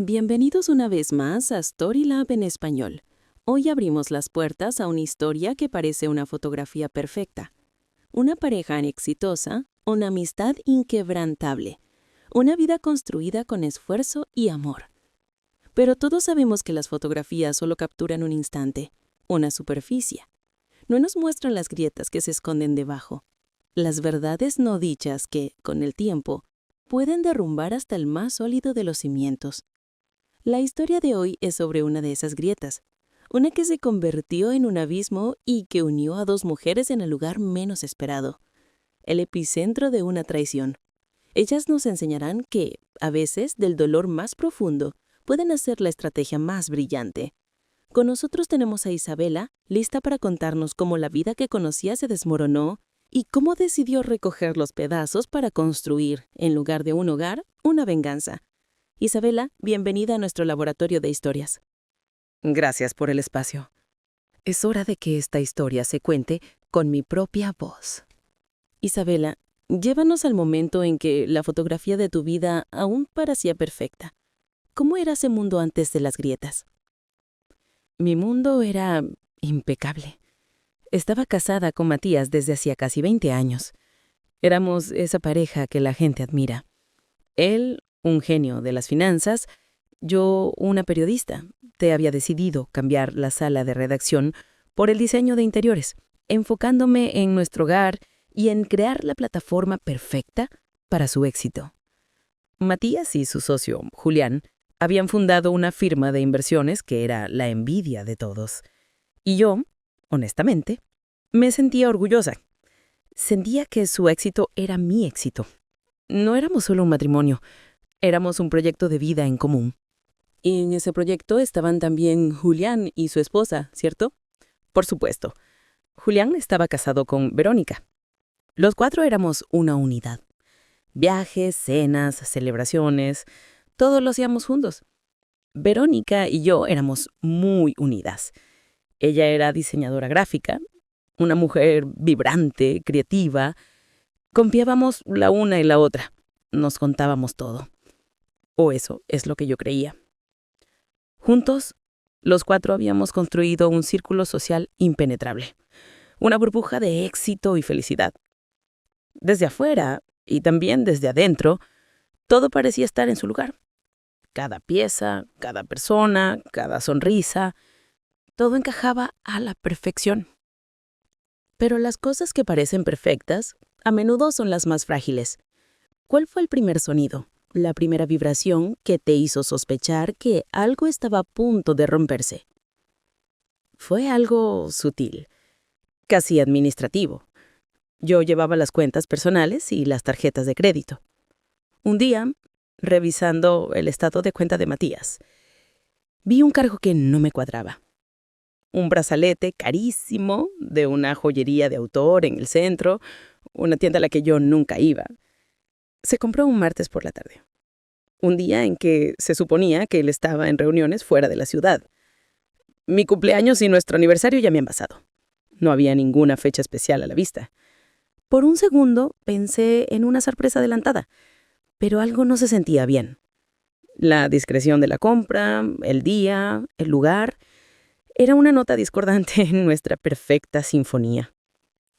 Bienvenidos una vez más a Storylab en español. Hoy abrimos las puertas a una historia que parece una fotografía perfecta. Una pareja exitosa, una amistad inquebrantable, una vida construida con esfuerzo y amor. Pero todos sabemos que las fotografías solo capturan un instante, una superficie. No nos muestran las grietas que se esconden debajo, las verdades no dichas que, con el tiempo, pueden derrumbar hasta el más sólido de los cimientos. La historia de hoy es sobre una de esas grietas, una que se convirtió en un abismo y que unió a dos mujeres en el lugar menos esperado, el epicentro de una traición. Ellas nos enseñarán que, a veces, del dolor más profundo, pueden hacer la estrategia más brillante. Con nosotros tenemos a Isabela, lista para contarnos cómo la vida que conocía se desmoronó y cómo decidió recoger los pedazos para construir, en lugar de un hogar, una venganza. Isabela, bienvenida a nuestro laboratorio de historias. Gracias por el espacio. Es hora de que esta historia se cuente con mi propia voz. Isabela, llévanos al momento en que la fotografía de tu vida aún parecía perfecta. ¿Cómo era ese mundo antes de las grietas? Mi mundo era impecable. Estaba casada con Matías desde hacía casi 20 años. Éramos esa pareja que la gente admira. Él, un genio de las finanzas, yo, una periodista. Te había decidido cambiar la sala de redacción por el diseño de interiores, enfocándome en nuestro hogar y en crear la plataforma perfecta para su éxito. Matías y su socio, Julián, habían fundado una firma de inversiones que era la envidia de todos. Y yo, honestamente, me sentía orgullosa. Sentía que su éxito era mi éxito. No éramos solo un matrimonio, éramos un proyecto de vida en común. Y en ese proyecto estaban también Julián y su esposa, ¿cierto? Por supuesto, Julián estaba casado con Verónica. Los cuatro éramos una unidad. Viajes, cenas, celebraciones, todo lo hacíamos juntos. Verónica y yo éramos muy unidas. Ella era diseñadora gráfica, una mujer vibrante, creativa. Confiábamos la una y la otra. Nos contábamos todo. O eso es lo que yo creía. Juntos, los cuatro habíamos construido un círculo social impenetrable. Una burbuja de éxito y felicidad. Desde afuera, y también desde adentro, todo parecía estar en su lugar. Cada pieza, cada persona, cada sonrisa, todo encajaba a la perfección. Pero las cosas que parecen perfectas, a menudo son las más frágiles. ¿Cuál fue el primer sonido, la primera vibración que te hizo sospechar que algo estaba a punto de romperse? Fue algo sutil, casi administrativo. Yo llevaba las cuentas personales y las tarjetas de crédito. Un día, revisando el estado de cuenta de Matías, vi un cargo que no me cuadraba. Un brazalete carísimo de una joyería de autor en el centro, una tienda a la que yo nunca iba. Se compró un martes por la tarde, un día en que se suponía que él estaba en reuniones fuera de la ciudad. Mi cumpleaños y nuestro aniversario ya me han pasado. No había ninguna fecha especial a la vista. Por un segundo pensé en una sorpresa adelantada, pero algo no se sentía bien. La discreción de la compra, el día, el lugar, era una nota discordante en nuestra perfecta sinfonía.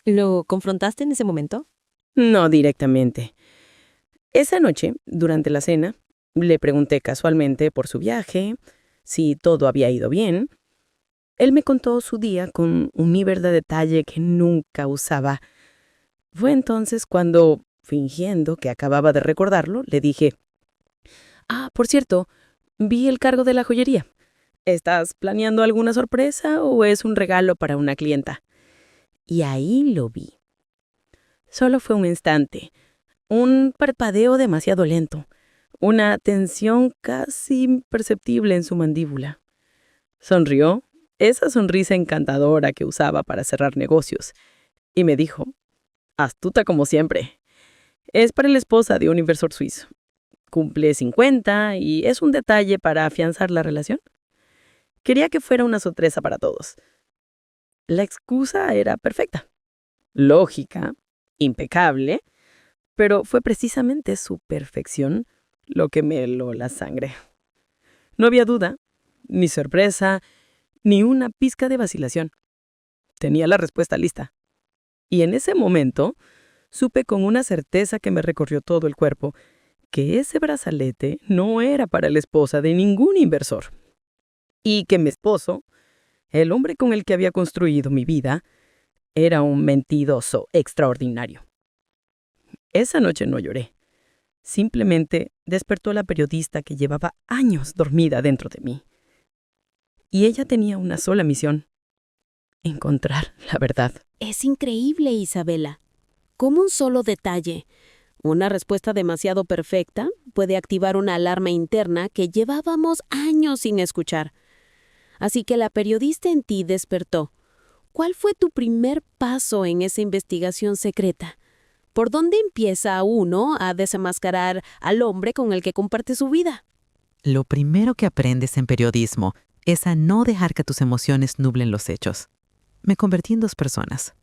¿Lo confrontaste en ese momento? No directamente. Esa noche, durante la cena, le pregunté casualmente por su viaje, si todo había ido bien. Él me contó su día con un nivel de detalle que nunca usaba. Fue entonces cuando, fingiendo que acababa de recordarlo, le dije: por cierto, vi el cargo de la joyería. ¿Estás planeando alguna sorpresa o es un regalo para una clienta? Y ahí lo vi. Solo fue un instante, un parpadeo demasiado lento, una tensión casi imperceptible en su mandíbula. Sonrió, esa sonrisa encantadora que usaba para cerrar negocios, y me dijo: astuta como siempre. Es para la esposa de un inversor suizo. Cumple 50 y es un detalle para afianzar la relación. Quería que fuera una sorpresa para todos. La excusa era perfecta, lógica, impecable, pero fue precisamente su perfección lo que me heló la sangre. No había duda, ni sorpresa, ni una pizca de vacilación. Tenía la respuesta lista. Y en ese momento, supe con una certeza que me recorrió todo el cuerpo que ese brazalete no era para la esposa de ningún inversor. Y que mi esposo, el hombre con el que había construido mi vida, era un mentiroso extraordinario. Esa noche no lloré. Simplemente despertó a la periodista que llevaba años dormida dentro de mí. Y ella tenía una sola misión: encontrar la verdad. Es increíble, Isabela. Cómo un solo detalle, una respuesta demasiado perfecta, puede activar una alarma interna que llevábamos años sin escuchar. Así que la periodista en ti despertó. ¿Cuál fue tu primer paso en esa investigación secreta? ¿Por dónde empieza uno a desenmascarar al hombre con el que comparte su vida? Lo primero que aprendes en periodismo es a no dejar que tus emociones nublen los hechos. Me convertí en dos personas.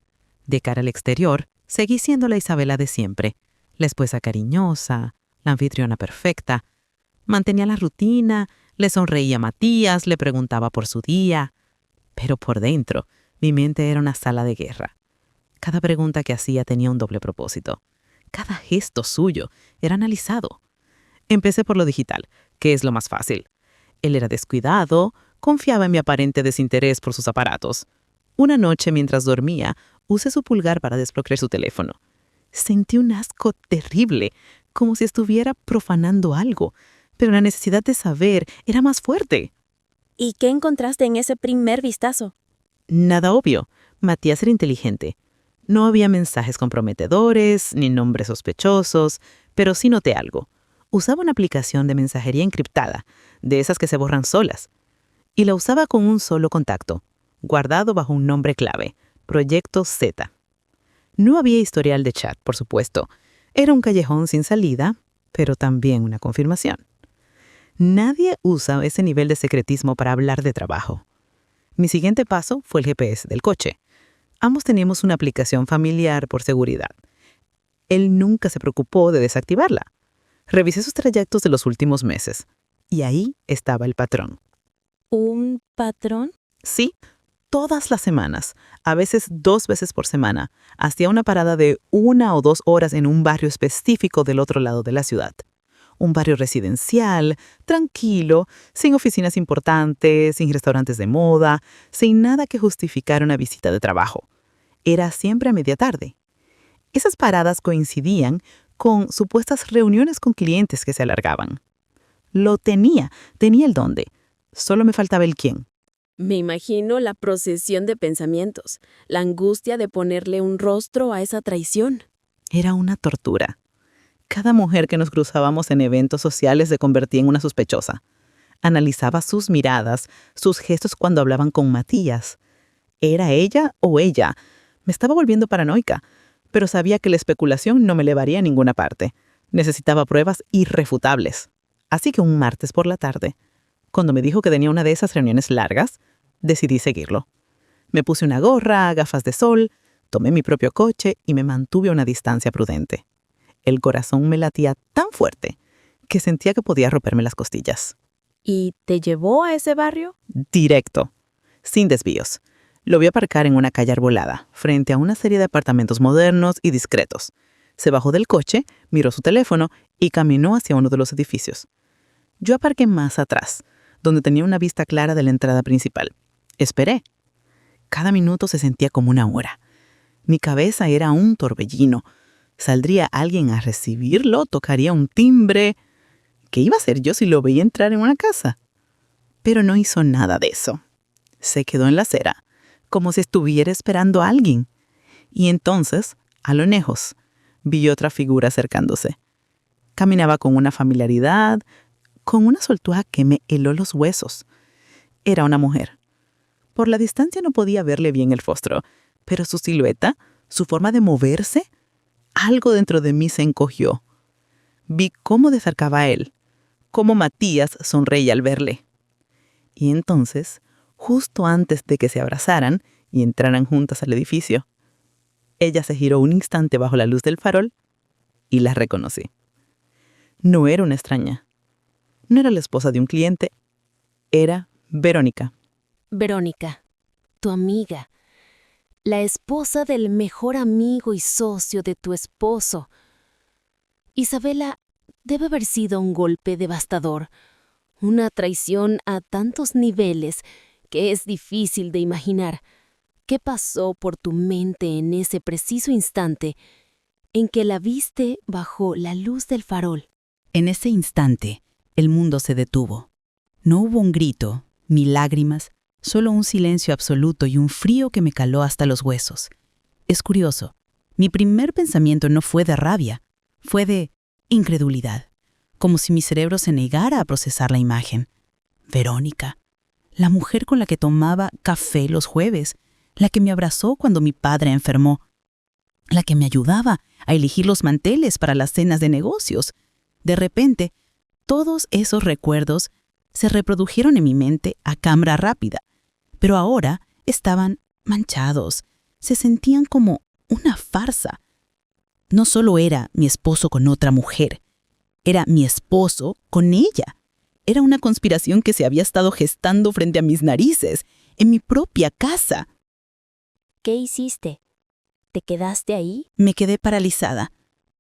De cara al exterior, seguí siendo la Isabela de siempre, la esposa cariñosa, la anfitriona perfecta. Mantenía la rutina, le sonreía a Matías, le preguntaba por su día. Pero por dentro, mi mente era una sala de guerra. Cada pregunta que hacía tenía un doble propósito. Cada gesto suyo era analizado. Empecé por lo digital, que es lo más fácil. Él era descuidado, confiaba en mi aparente desinterés por sus aparatos. Una noche, mientras dormía, usé su pulgar para desbloquear su teléfono. Sentí un asco terrible, como si estuviera profanando algo, pero la necesidad de saber era más fuerte. ¿Y qué encontraste en ese primer vistazo? Nada obvio. Matías era inteligente. No había mensajes comprometedores, ni nombres sospechosos, pero sí noté algo. Usaba una aplicación de mensajería encriptada, de esas que se borran solas, y la usaba con un solo contacto, guardado bajo un nombre clave, Proyecto Z. No había historial de chat, por supuesto. Era un callejón sin salida, pero también una confirmación. Nadie usa ese nivel de secretismo para hablar de trabajo. Mi siguiente paso fue el GPS del coche. Ambos teníamos una aplicación familiar por seguridad. Él nunca se preocupó de desactivarla. Revisé sus trayectos de los últimos meses, y ahí estaba el patrón. ¿Un patrón? Sí, todas las semanas, a veces 2 veces por semana, hacía una parada de 1 o 2 horas en un barrio específico del otro lado de la ciudad. Un barrio residencial, tranquilo, sin oficinas importantes, sin restaurantes de moda, sin nada que justificara una visita de trabajo. Era siempre a media tarde. Esas paradas coincidían con supuestas reuniones con clientes que se alargaban. Lo tenía el dónde. Solo me faltaba el quién. Me imagino la procesión de pensamientos, la angustia de ponerle un rostro a esa traición. Era una tortura. Cada mujer que nos cruzábamos en eventos sociales se convertía en una sospechosa. Analizaba sus miradas, sus gestos cuando hablaban con Matías. ¿Era ella o ella? Me estaba volviendo paranoica, pero sabía que la especulación no me llevaría a ninguna parte. Necesitaba pruebas irrefutables. Así que un martes por la tarde, cuando me dijo que tenía una de esas reuniones largas, decidí seguirlo. Me puse una gorra, gafas de sol, tomé mi propio coche y me mantuve a una distancia prudente. El corazón me latía tan fuerte que sentía que podía romperme las costillas. ¿Y te llevó a ese barrio? Directo, sin desvíos. Lo vi aparcar en una calle arbolada, frente a una serie de apartamentos modernos y discretos. Se bajó del coche, miró su teléfono y caminó hacia uno de los edificios. Yo aparqué más atrás, donde tenía una vista clara de la entrada principal. Esperé. Cada minuto se sentía como una hora. Mi cabeza era un torbellino. ¿Saldría alguien a recibirlo? ¿Tocaría un timbre? ¿Qué iba a hacer yo si lo veía entrar en una casa? Pero no hizo nada de eso. Se quedó en la acera, como si estuviera esperando a alguien. Y entonces, a lo lejos, vi otra figura acercándose. Caminaba con una familiaridad, con una soltura que me heló los huesos. Era una mujer. Por la distancia no podía verle bien el rostro, pero su silueta, su forma de moverse, algo dentro de mí se encogió. Vi cómo desacercaba a él, cómo Matías sonreía al verle. Y entonces, justo antes de que se abrazaran y entraran juntas al edificio, ella se giró un instante bajo la luz del farol y la reconocí. No era una extraña. No era la esposa de un cliente, Era Verónica. Verónica, tu amiga, la esposa del mejor amigo y socio de tu esposo. Isabela, debe haber sido un golpe devastador, una traición a tantos niveles que es difícil de imaginar. ¿Qué pasó por tu mente en ese preciso instante en que la viste bajo la luz del farol? En ese instante, el mundo se detuvo. No hubo un grito, ni lágrimas, solo un silencio absoluto y un frío que me caló hasta los huesos. Es curioso, mi primer pensamiento no fue de rabia, fue de incredulidad, como si mi cerebro se negara a procesar la imagen. Verónica, la mujer con la que tomaba café los jueves, la que me abrazó cuando mi padre enfermó, la que me ayudaba a elegir los manteles para las cenas de negocios. De repente, todos esos recuerdos se reprodujeron en mi mente a cámara rápida, pero ahora estaban manchados, se sentían como una farsa. No solo era mi esposo con otra mujer, era mi esposo con ella. Era una conspiración que se había estado gestando frente a mis narices, en mi propia casa. ¿Qué hiciste? ¿Te quedaste ahí? Me quedé paralizada,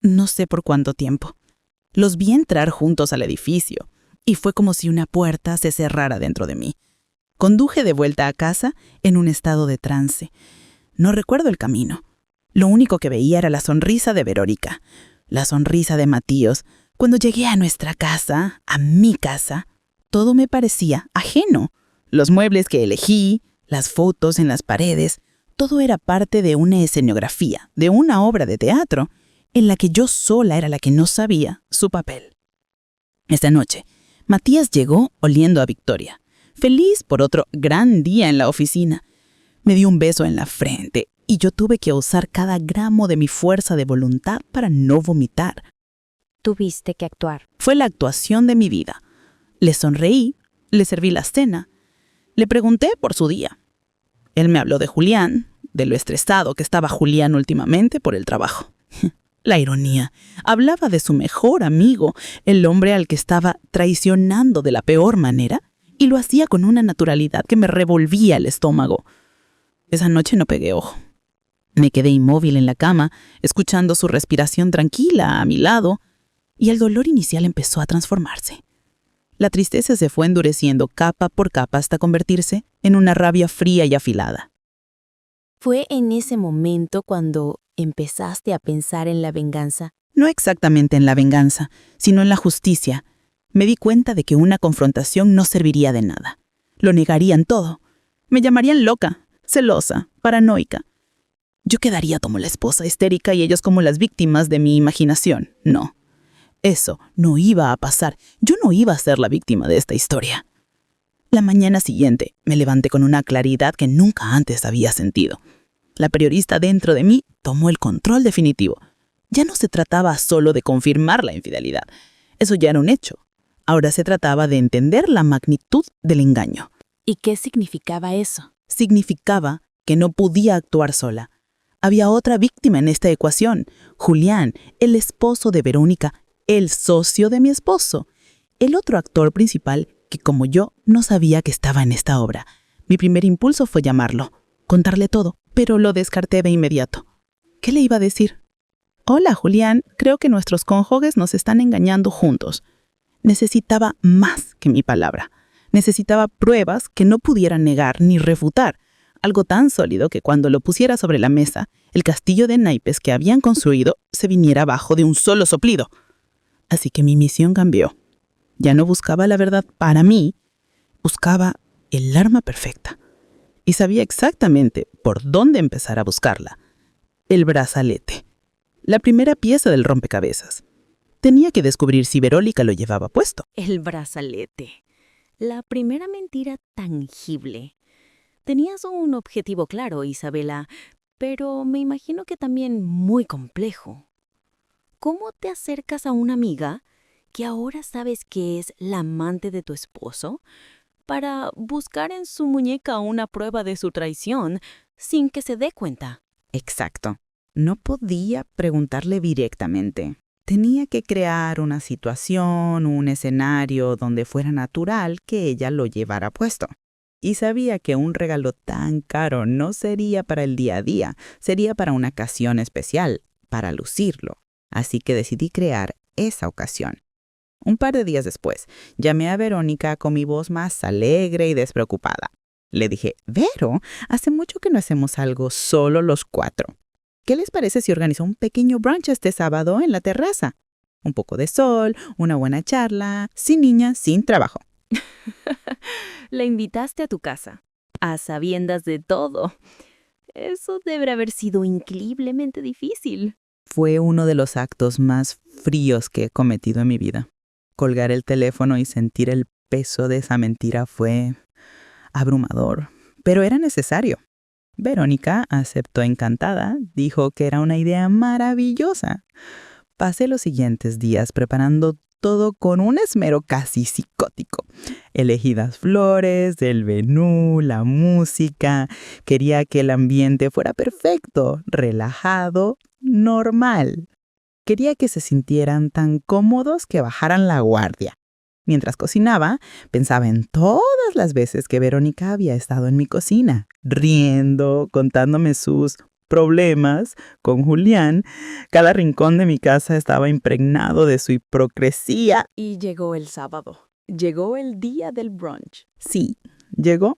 no sé por cuánto tiempo. Los vi entrar juntos al edificio, y fue como si una puerta se cerrara dentro de mí. Conduje de vuelta a casa en un estado de trance. No recuerdo el camino. Lo único que veía era la sonrisa de Verónica, la sonrisa de Matías. Cuando llegué a nuestra casa, a mi casa, todo me parecía ajeno. Los muebles que elegí, las fotos en las paredes, todo era parte de una escenografía, de una obra de teatro, en la que yo sola era la que no sabía su papel. Esta noche, Matías llegó oliendo a victoria, feliz por otro gran día en la oficina. Me dio un beso en la frente y yo tuve que usar cada gramo de mi fuerza de voluntad para no vomitar. Tuviste que actuar. Fue la actuación de mi vida. Le sonreí, le serví la cena, le pregunté por su día. Él me habló de Julián, de lo estresado que estaba Julián últimamente por el trabajo. La ironía. Hablaba de su mejor amigo, el hombre al que estaba traicionando de la peor manera, y lo hacía con una naturalidad que me revolvía el estómago. Esa noche no pegué ojo. Me quedé inmóvil en la cama, escuchando su respiración tranquila a mi lado, y el dolor inicial empezó a transformarse. La tristeza se fue endureciendo capa por capa hasta convertirse en una rabia fría y afilada. ¿Fue en ese momento cuando empezaste a pensar en la venganza? No exactamente en la venganza, sino en la justicia. Me di cuenta de que una confrontación no serviría de nada. Lo negarían todo. Me llamarían loca, celosa, paranoica. Yo quedaría como la esposa histérica y ellos como las víctimas de mi imaginación. No. Eso no iba a pasar. Yo no iba a ser la víctima de esta historia. La mañana siguiente me levanté con una claridad que nunca antes había sentido. La periodista dentro de mí tomó el control definitivo. Ya no se trataba solo de confirmar la infidelidad. Eso ya era un hecho. Ahora se trataba de entender la magnitud del engaño. ¿Y qué significaba eso? Significaba que no podía actuar sola. Había otra víctima en esta ecuación. Julián, el esposo de Verónica, el socio de mi esposo. El otro actor principal que, como yo, no sabía que estaba en esta obra. Mi primer impulso fue llamarlo, contarle todo, pero lo descarté de inmediato. ¿Qué le iba a decir? Hola, Julián, creo que nuestros cónyuges nos están engañando juntos. Necesitaba más que mi palabra. Necesitaba pruebas que no pudieran negar ni refutar. Algo tan sólido que cuando lo pusiera sobre la mesa, el castillo de naipes que habían construido se viniera abajo de un solo soplido. Así que mi misión cambió. Ya no buscaba la verdad para mí, buscaba el arma perfecta. Y sabía exactamente por dónde empezar a buscarla. El brazalete. La primera pieza del rompecabezas. Tenía que descubrir si Verónica lo llevaba puesto. El brazalete. La primera mentira tangible. Tenías un objetivo claro, Isabela, pero me imagino que también muy complejo. ¿Cómo te acercas a una amiga que ahora sabes que es la amante de tu esposo para buscar en su muñeca una prueba de su traición sin que se dé cuenta? Exacto. No podía preguntarle directamente. Tenía que crear una situación, un escenario donde fuera natural que ella lo llevara puesto. Y sabía que un regalo tan caro no sería para el día a día, sería para una ocasión especial, para lucirlo. Así que decidí crear esa ocasión. Un par de días después, llamé a Verónica con mi voz más alegre y despreocupada. Le dije, Vero, hace mucho que no hacemos algo solo los 4. ¿Qué les parece si organizo un pequeño brunch este sábado en la terraza? Un poco de sol, una buena charla, sin niñas, sin trabajo. La invitaste a tu casa, a sabiendas de todo. Eso debe haber sido increíblemente difícil. Fue uno de los actos más fríos que he cometido en mi vida. Colgar el teléfono y sentir el peso de esa mentira fue abrumador, pero era necesario. Verónica aceptó encantada, dijo que era una idea maravillosa. Pasé los siguientes días preparando todo con un esmero casi psicótico. Elegí las flores, el menú, la música. Quería que el ambiente fuera perfecto, relajado, normal. Quería que se sintieran tan cómodos que bajaran la guardia. Mientras cocinaba, pensaba en todas las veces que Verónica había estado en mi cocina, riendo, contándome sus problemas con Julián. Cada rincón de mi casa estaba impregnado de su hipocresía. Y llegó el sábado. Llegó el día del brunch. Sí, llegó.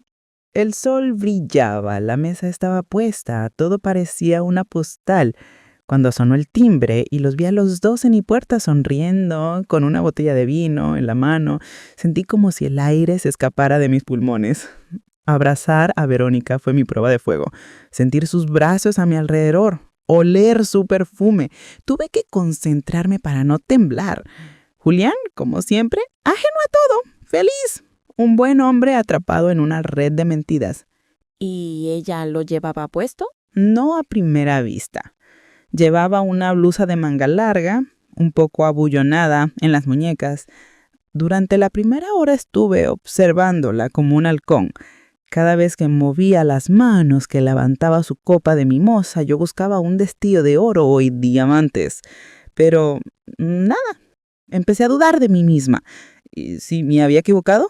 El sol brillaba, la mesa estaba puesta, todo parecía una postal. Cuando sonó el timbre y los vi a los dos en mi puerta sonriendo, con una botella de vino en la mano, sentí como si el aire se escapara de mis pulmones. Abrazar a Verónica fue mi prueba de fuego. Sentir sus brazos a mi alrededor, oler su perfume. Tuve que concentrarme para no temblar. Julián, como siempre, ajeno a todo, feliz. Un buen hombre atrapado en una red de mentiras. ¿Y ella lo llevaba puesto? No a primera vista. Llevaba una blusa de manga larga, un poco abullonada en las muñecas. Durante la primera hora estuve observándola como un halcón. Cada vez que movía las manos, que levantaba su copa de mimosa, yo buscaba un destello de oro y diamantes. Pero nada, empecé a dudar de mí misma. ¿Y si me había equivocado?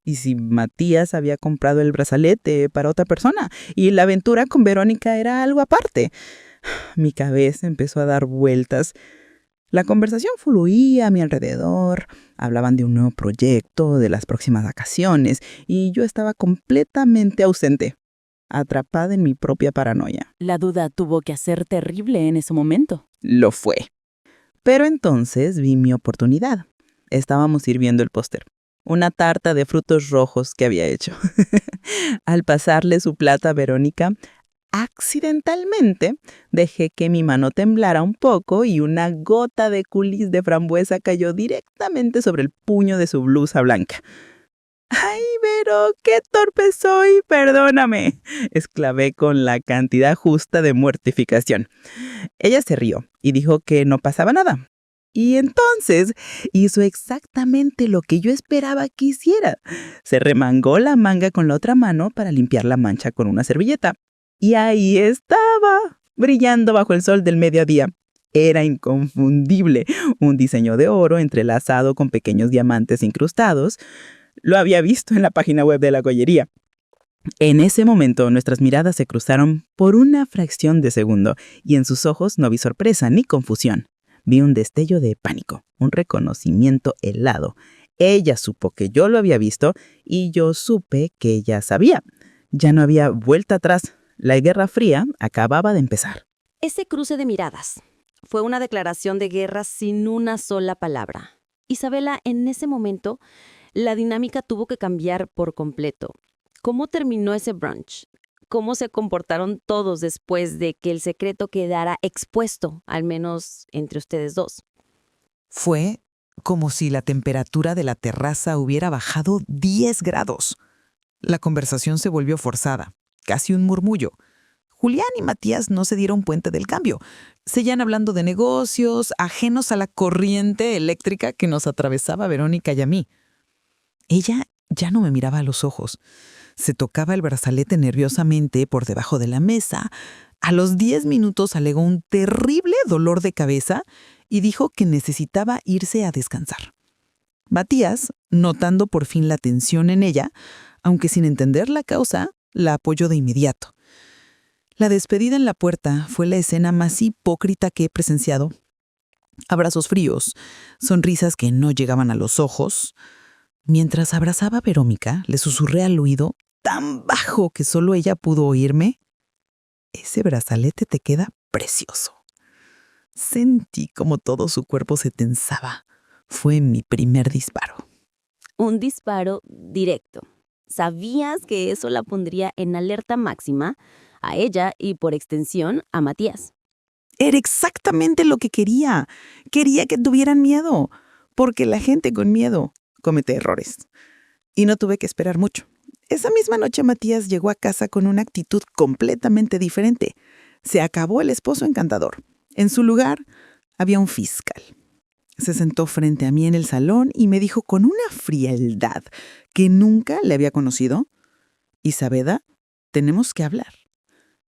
¿Y si Matías había comprado el brazalete para otra persona? Y la aventura con Verónica era algo aparte. Mi cabeza empezó a dar vueltas. La conversación fluía a mi alrededor. Hablaban de un nuevo proyecto, de las próximas vacaciones, y yo estaba completamente ausente, atrapada en mi propia paranoia. La duda tuvo que ser terrible en ese momento. Lo fue. Pero entonces vi mi oportunidad. Estábamos sirviendo el póster. Una tarta de frutos rojos que había hecho. Al pasarle su plata a Verónica, accidentalmente dejé que mi mano temblara un poco y una gota de coulis de frambuesa cayó directamente sobre el puño de su blusa blanca. ¡Ay, Vero, qué torpe soy! Perdóname, exclamé con la cantidad justa de mortificación. Ella se rió y dijo que no pasaba nada. Y entonces hizo exactamente lo que yo esperaba que hiciera. Se remangó la manga con la otra mano para limpiar la mancha con una servilleta. Y ahí estaba, brillando bajo el sol del mediodía. Era inconfundible, un diseño de oro entrelazado con pequeños diamantes incrustados. Lo había visto en la página web de la joyería. En ese momento nuestras miradas se cruzaron por una fracción de segundo y en sus ojos no vi sorpresa ni confusión. Vi un destello de pánico, un reconocimiento helado. Ella supo que yo lo había visto y yo supe que ella sabía. Ya no había vuelta atrás. La Guerra Fría acababa de empezar. Ese cruce de miradas fue una declaración de guerra sin una sola palabra. Isabela, en ese momento, la dinámica tuvo que cambiar por completo. ¿Cómo terminó ese brunch? ¿Cómo se comportaron todos después de que el secreto quedara expuesto, al menos entre ustedes dos? Fue como si la temperatura de la terraza hubiera bajado 10 grados. La conversación se volvió forzada, casi un murmullo. Julián y Matías no se dieron cuenta del cambio. Seguían hablando de negocios, ajenos a la corriente eléctrica que nos atravesaba Verónica y a mí. Ella ya no me miraba a los ojos. Se tocaba el brazalete nerviosamente por debajo de la mesa. A los 10 minutos alegó un terrible dolor de cabeza y dijo que necesitaba irse a descansar. Matías, notando por fin la tensión en ella, aunque sin entender la causa, la apoyó de inmediato. La despedida en la puerta fue la escena más hipócrita que he presenciado. Abrazos fríos, sonrisas que no llegaban a los ojos. Mientras abrazaba a Verónica, le susurré al oído, tan bajo que solo ella pudo oírme: «Ese brazalete te queda precioso». Sentí como todo su cuerpo se tensaba. Fue mi primer disparo. Un disparo directo. ¿Sabías que eso la pondría en alerta máxima a ella y, por extensión, a Matías? Era exactamente lo que quería. Quería que tuvieran miedo, porque la gente con miedo comete errores. Y no tuve que esperar mucho. Esa misma noche Matías llegó a casa con una actitud completamente diferente. Se acabó el esposo encantador. En su lugar había un fiscal. Se sentó frente a mí en el salón y me dijo con una frialdad que nunca le había conocido: «Isabela, tenemos que hablar».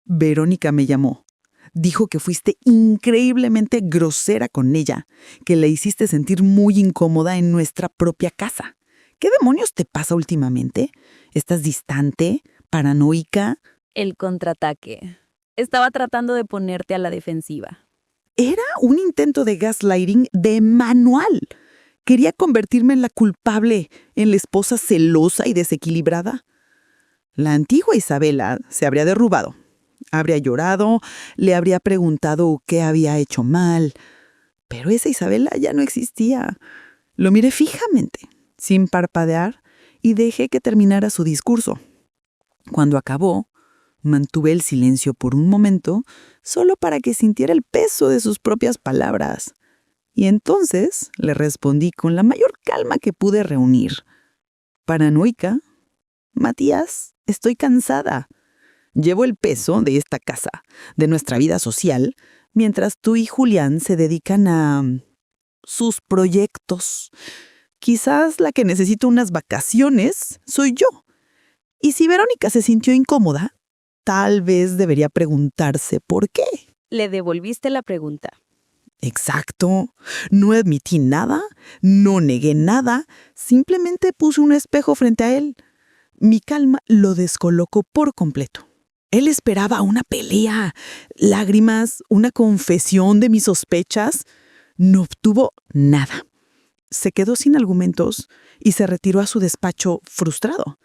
Verónica me llamó. Dijo que fuiste increíblemente grosera con ella, que la hiciste sentir muy incómoda en nuestra propia casa. ¿Qué demonios te pasa últimamente? ¿Estás distante? ¿Paranoica? El contraataque. Estaba tratando de ponerte a la defensiva. Era un intento de gaslighting de manual. Quería convertirme en la culpable, en la esposa celosa y desequilibrada. La antigua Isabela se habría derrumbado. Habría llorado, le habría preguntado qué había hecho mal. Pero esa Isabela ya no existía. Lo miré fijamente, sin parpadear, y dejé que terminara su discurso. Cuando acabó, mantuve el silencio por un momento, solo para que sintiera el peso de sus propias palabras. Y entonces le respondí con la mayor calma que pude reunir. «Paranoica, Matías, estoy cansada. Llevo el peso de esta casa, de nuestra vida social, mientras tú y Julián se dedican a sus proyectos. Quizás la que necesita unas vacaciones soy yo. Y si Verónica se sintió incómoda, tal vez debería preguntarse por qué». Le devolviste la pregunta. Exacto. No admití nada, no negué nada, simplemente puse un espejo frente a él. Mi calma lo descolocó por completo. Él esperaba una pelea, lágrimas, una confesión de mis sospechas. No obtuvo nada. Se quedó sin argumentos y se retiró a su despacho frustrado.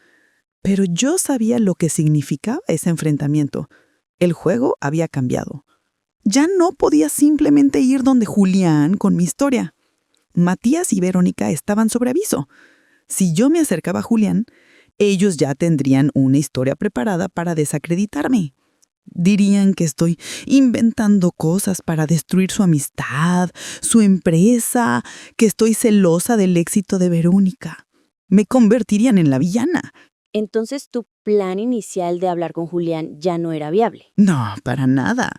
Pero yo sabía lo que significaba ese enfrentamiento. El juego había cambiado. Ya no podía simplemente ir donde Julián con mi historia. Matías y Verónica estaban sobre aviso. Si yo me acercaba a Julián, ellos ya tendrían una historia preparada para desacreditarme. Dirían que estoy inventando cosas para destruir su amistad, su empresa, que estoy celosa del éxito de Verónica. Me convertirían en la villana. Entonces tu plan inicial de hablar con Julián ya no era viable. No, para nada.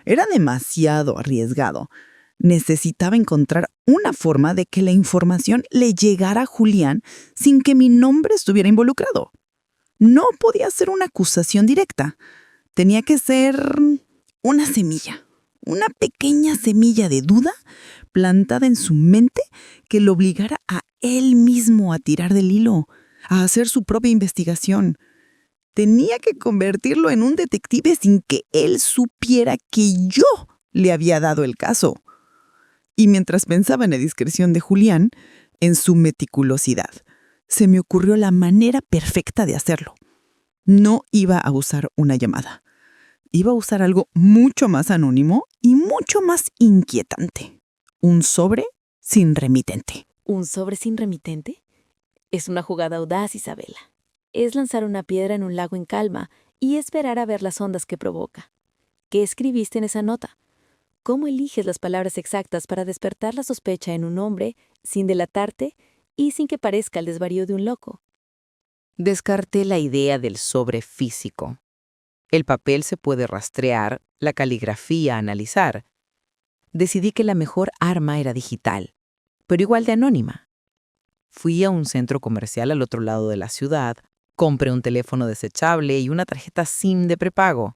Era demasiado arriesgado. Necesitaba encontrar una forma de que la información le llegara a Julián sin que mi nombre estuviera involucrado. No podía ser una acusación directa. Tenía que ser una semilla, una pequeña semilla de duda plantada en su mente que lo obligara a él mismo a tirar del hilo, a hacer su propia investigación. Tenía que convertirlo en un detective sin que él supiera que yo le había dado el caso. Y mientras pensaba en la discreción de Julián, en su meticulosidad, se me ocurrió la manera perfecta de hacerlo. No iba a usar una llamada. Iba a usar algo mucho más anónimo y mucho más inquietante. Un sobre sin remitente. ¿Un sobre sin remitente? Es una jugada audaz, Isabela. Es lanzar una piedra en un lago en calma y esperar a ver las ondas que provoca. ¿Qué escribiste en esa nota? ¿Cómo eliges las palabras exactas para despertar la sospecha en un hombre sin delatarte y sin que parezca el desvarío de un loco? Descarté la idea del sobre físico. El papel se puede rastrear, la caligrafía analizar. Decidí que la mejor arma era digital, pero igual de anónima. Fui a un centro comercial al otro lado de la ciudad, Compré un teléfono desechable y una tarjeta SIM de prepago.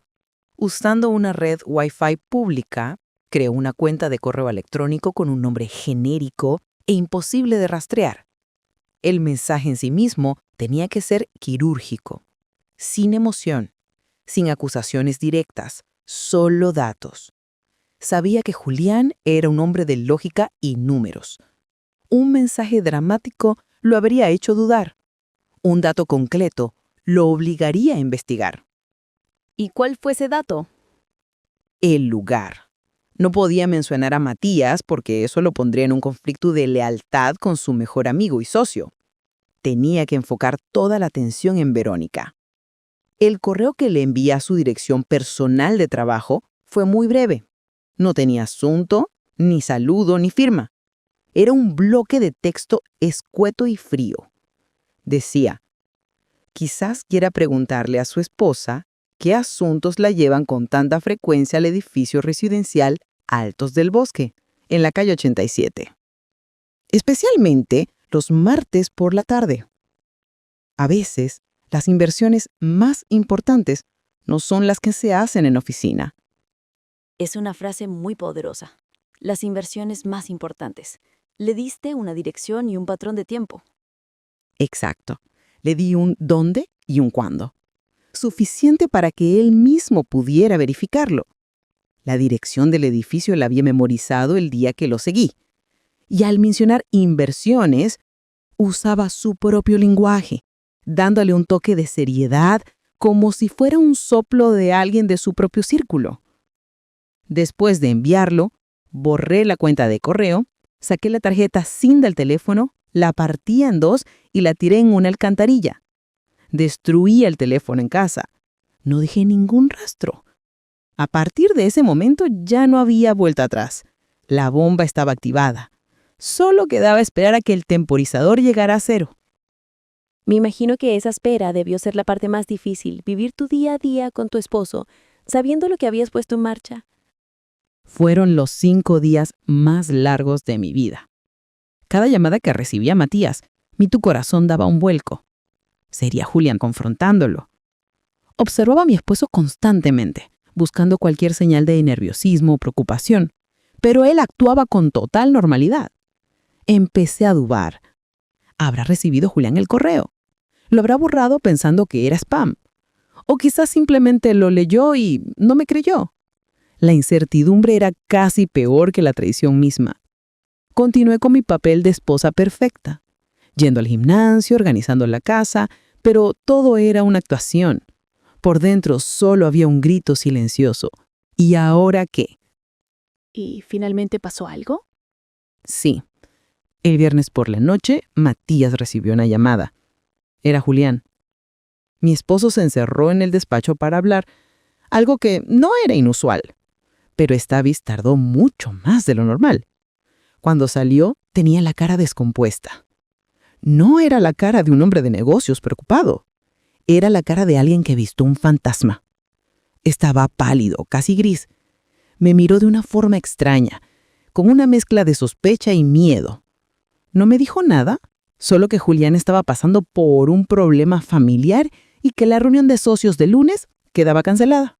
Usando una red Wi-Fi pública, creé una cuenta de correo electrónico con un nombre genérico e imposible de rastrear. El mensaje en sí mismo tenía que ser quirúrgico, sin emoción, sin acusaciones directas, solo datos. Sabía que Julián era un hombre de lógica y números. Un mensaje dramático lo habría hecho dudar. Un dato concreto lo obligaría a investigar. ¿Y cuál fue ese dato? El lugar. No podía mencionar a Matías porque eso lo pondría en un conflicto de lealtad con su mejor amigo y socio. Tenía que enfocar toda la atención en Verónica. El correo que le envié a su dirección personal de trabajo fue muy breve. No tenía asunto, ni saludo, ni firma. Era un bloque de texto escueto y frío. Decía, quizás quiera preguntarle a su esposa qué asuntos la llevan con tanta frecuencia al edificio residencial Altos del Bosque, en la calle 87. Especialmente los martes por la tarde. A veces, las inversiones más importantes no son las que se hacen en oficina. Es una frase muy poderosa. Las inversiones más importantes. Le diste una dirección y un patrón de tiempo. Exacto. Le di un dónde y un cuándo. Suficiente para que él mismo pudiera verificarlo. La dirección del edificio la había memorizado el día que lo seguí. Y al mencionar inversiones, usaba su propio lenguaje, dándole un toque de seriedad como si fuera un soplo de alguien de su propio círculo. Después de enviarlo, borré la cuenta de correo, saqué la tarjeta SIM del teléfono, la partí en dos y la tiré en una alcantarilla. Destruí el teléfono en casa. No dejé ningún rastro. A partir de ese momento ya no había vuelta atrás. La bomba estaba activada. Solo quedaba esperar a que el temporizador llegara a cero. Me imagino que esa espera debió ser la parte más difícil, vivir tu día a día con tu esposo, sabiendo lo que habías puesto en marcha. Fueron los 5 días más largos de mi vida. Cada llamada que recibía Matías, tu corazón daba un vuelco. Sería Julián confrontándolo. Observaba a mi esposo constantemente, buscando cualquier señal de nerviosismo o preocupación, pero él actuaba con total normalidad. Empecé a dudar. ¿Habrá recibido Julián el correo? ¿Lo habrá borrado pensando que era spam? ¿O quizás simplemente lo leyó y no me creyó? La incertidumbre era casi peor que la traición misma. Continué con mi papel de esposa perfecta, yendo al gimnasio, organizando la casa, pero todo era una actuación. Por dentro solo había un grito silencioso. ¿Y ahora qué? ¿Y finalmente pasó algo? Sí. El viernes por la noche, Matías recibió una llamada. Era Julián. Mi esposo se encerró en el despacho para hablar, algo que no era inusual. Pero esta vez tardó mucho más de lo normal. Cuando salió, tenía la cara descompuesta. No era la cara de un hombre de negocios preocupado. Era la cara de alguien que ha visto un fantasma. Estaba pálido, casi gris. Me miró de una forma extraña, con una mezcla de sospecha y miedo. No me dijo nada, solo que Julián estaba pasando por un problema familiar y que la reunión de socios de lunes quedaba cancelada.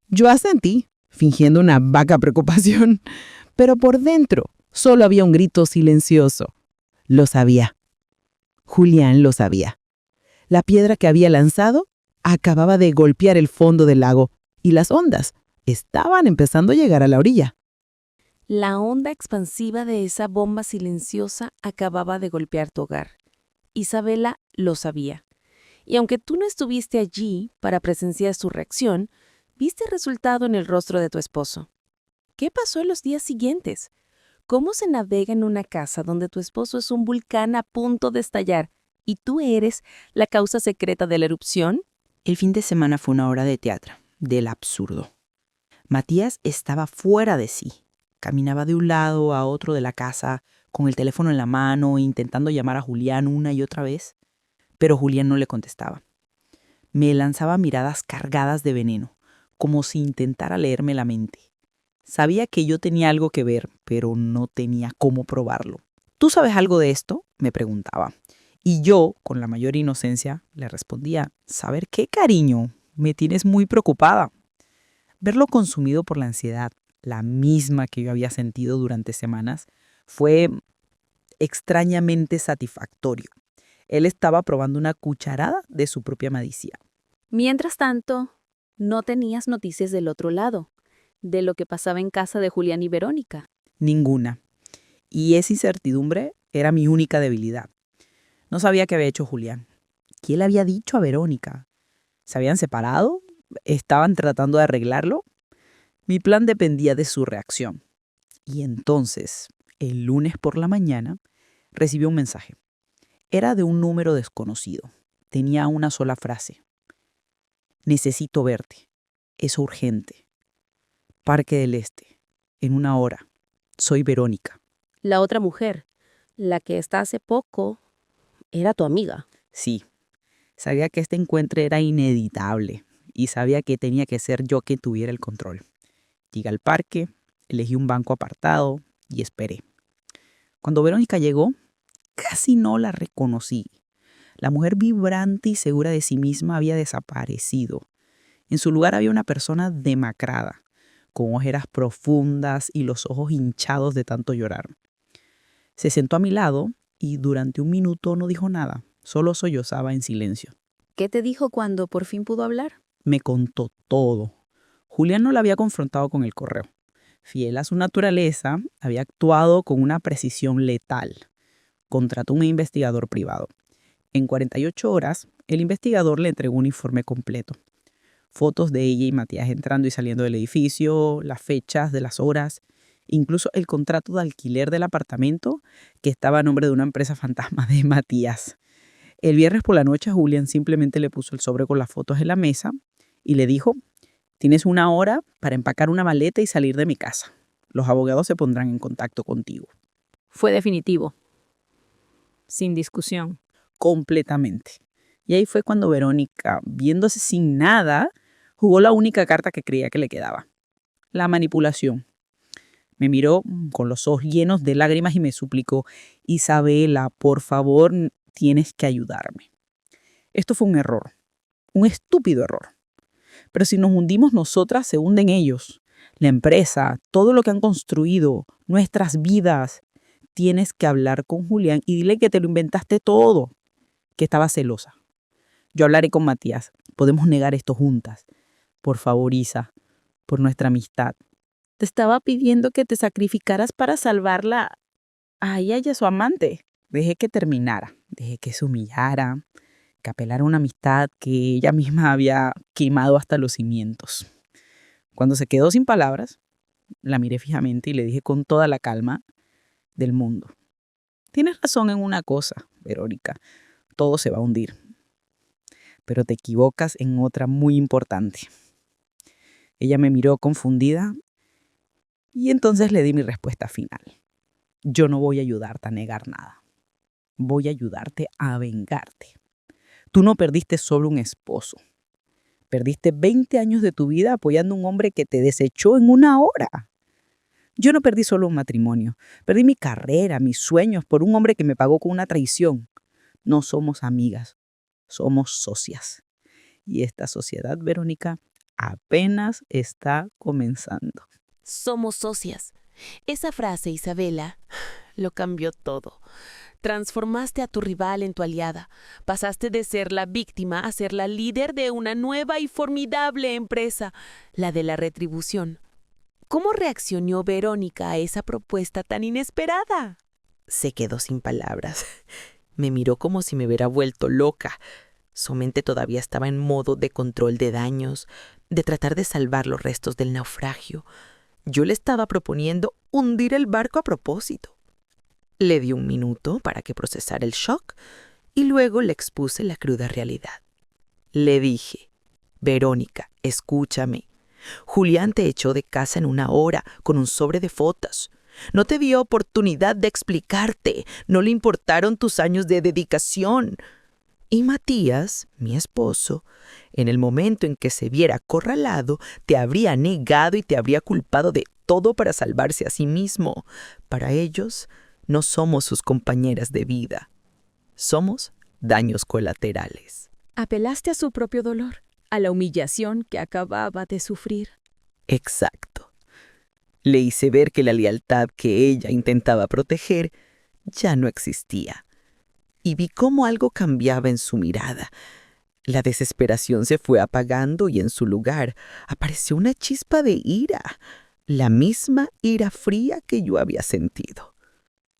Yo asentí, fingiendo una vaga preocupación, pero por dentro solo había un grito silencioso. Lo sabía. Julián lo sabía. La piedra que había lanzado acababa de golpear el fondo del lago y las ondas estaban empezando a llegar a la orilla. La onda expansiva de esa bomba silenciosa acababa de golpear tu hogar. Isabela lo sabía. Y aunque tú no estuviste allí para presenciar su reacción, viste el resultado en el rostro de tu esposo. ¿Qué pasó en los días siguientes? ¿Cómo se navega en una casa donde tu esposo es un volcán a punto de estallar y tú eres la causa secreta de la erupción? El fin de semana fue una obra de teatro, del absurdo. Matías estaba fuera de sí. Caminaba de un lado a otro de la casa, con el teléfono en la mano, intentando llamar a Julián una y otra vez, pero Julián no le contestaba. Me lanzaba miradas cargadas de veneno, como si intentara leerme la mente. Sabía que yo tenía algo que ver, pero no tenía cómo probarlo. ¿Tú sabes algo de esto?, me preguntaba. Y yo, con la mayor inocencia, le respondía, ¿saber qué, cariño? Me tienes muy preocupada. Verlo consumido por la ansiedad, la misma que yo había sentido durante semanas, fue extrañamente satisfactorio. Él estaba probando una cucharada de su propia medicina. Mientras tanto, no tenías noticias del otro lado, de lo que pasaba en casa de Julián y Verónica. Ninguna. Y esa incertidumbre era mi única debilidad. No sabía qué había hecho Julián. ¿Qué le había dicho a Verónica? ¿Se habían separado? ¿Estaban tratando de arreglarlo? Mi plan dependía de su reacción. Y entonces, el lunes por la mañana, recibí un mensaje. Era de un número desconocido. Tenía una sola frase. Necesito verte. Es urgente. Parque del Este. En 1 hora. Soy Verónica. La otra mujer, la que hasta hace poco era tu amiga. Sí. Sabía que este encuentro era inevitable y sabía que tenía que ser yo quien tuviera el control. Llegué al parque, elegí un banco apartado y esperé. Cuando Verónica llegó, casi no la reconocí. La mujer vibrante y segura de sí misma había desaparecido. En su lugar había una persona demacrada, con ojeras profundas y los ojos hinchados de tanto llorar. Se sentó a mi lado y durante 1 minuto no dijo nada, solo sollozaba en silencio. ¿Qué te dijo cuando por fin pudo hablar? Me contó todo. Julián no la había confrontado con el correo. Fiel a su naturaleza, había actuado con una precisión letal. Contrató un investigador privado. En 48 horas, el investigador le entregó un informe completo. Fotos de ella y Matías entrando y saliendo del edificio, las fechas de las horas, incluso el contrato de alquiler del apartamento que estaba a nombre de una empresa fantasma de Matías. El viernes por la noche, Julián simplemente le puso el sobre con las fotos en la mesa y le dijo: tienes 1 hora para empacar una maleta y salir de mi casa. Los abogados se pondrán en contacto contigo. Fue definitivo. Sin discusión. Completamente. Y ahí fue cuando Verónica, viéndose sin nada, jugó la única carta que creía que le quedaba: la manipulación. Me miró con los ojos llenos de lágrimas y me suplicó: Isabela, por favor, tienes que ayudarme. Esto fue un error, un estúpido error. Pero si nos hundimos nosotras, se hunden ellos. La empresa, todo lo que han construido, nuestras vidas. Tienes que hablar con Julián y dile que te lo inventaste todo, que estaba celosa. Yo hablaré con Matías. Podemos negar esto juntas. Por favor, Isa, por nuestra amistad. Te estaba pidiendo que te sacrificaras para salvarla a ella y a su amante. Dejé que terminara, dejé que se humillara, que apelara a una amistad que ella misma había quemado hasta los cimientos. Cuando se quedó sin palabras, la miré fijamente y le dije con toda la calma del mundo: tienes razón en una cosa, Verónica, todo se va a hundir. Pero te equivocas en otra muy importante. Ella me miró confundida y entonces le di mi respuesta final. Yo no voy a ayudarte a negar nada. Voy a ayudarte a vengarte. Tú no perdiste solo un esposo. Perdiste 20 años de tu vida apoyando a un hombre que te desechó en 1 hora. Yo no perdí solo un matrimonio. Perdí mi carrera, mis sueños por un hombre que me pagó con una traición. No somos amigas, somos socias. Y esta sociedad, Verónica, apenas está comenzando. Somos socias. Esa frase, Isabela, lo cambió todo. Transformaste a tu rival en tu aliada. Pasaste de ser la víctima a ser la líder de una nueva y formidable empresa, la de la retribución. ¿Cómo reaccionó Verónica a esa propuesta tan inesperada? Se quedó sin palabras. Me miró como si me hubiera vuelto loca. Su mente todavía estaba en modo de control de daños, de tratar de salvar los restos del naufragio. Yo le estaba proponiendo hundir el barco a propósito. Le di 1 minuto para que procesara el shock y luego le expuse la cruda realidad. Le dije: Verónica, escúchame. Julián te echó de casa en 1 hora con un sobre de fotos. No te dio oportunidad de explicarte. No le importaron tus años de dedicación. Y Matías, mi esposo, en el momento en que se viera acorralado, te habría negado y te habría culpado de todo para salvarse a sí mismo. Para ellos, no somos sus compañeras de vida. Somos daños colaterales. Apelaste a su propio dolor, a la humillación que acababa de sufrir. Exacto. Le hice ver que la lealtad que ella intentaba proteger ya no existía. Y vi cómo algo cambiaba en su mirada. La desesperación se fue apagando y en su lugar apareció una chispa de ira, la misma ira fría que yo había sentido.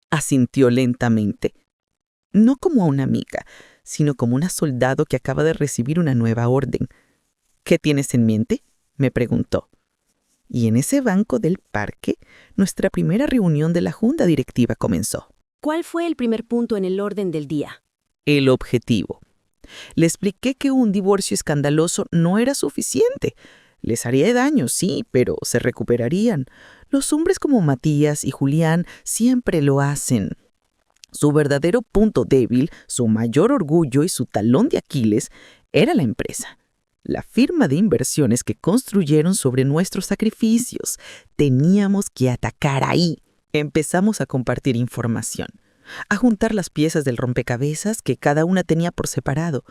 Asintió lentamente, no como a una amiga, sino como una soldado que acaba de recibir una nueva orden. ¿Qué tienes en mente?, me preguntó. Y en ese banco del parque, nuestra primera reunión de la junta directiva comenzó. ¿Cuál fue el primer punto en el orden del día? El objetivo. Le expliqué que un divorcio escandaloso no era suficiente. Les haría daño, sí, pero se recuperarían. Los hombres como Matías y Julián siempre lo hacen. Su verdadero punto débil, su mayor orgullo y su talón de Aquiles era la empresa. La firma de inversiones que construyeron sobre nuestros sacrificios. Teníamos que atacar ahí. Empezamos a compartir información, a juntar las piezas del rompecabezas que cada una tenía por separado.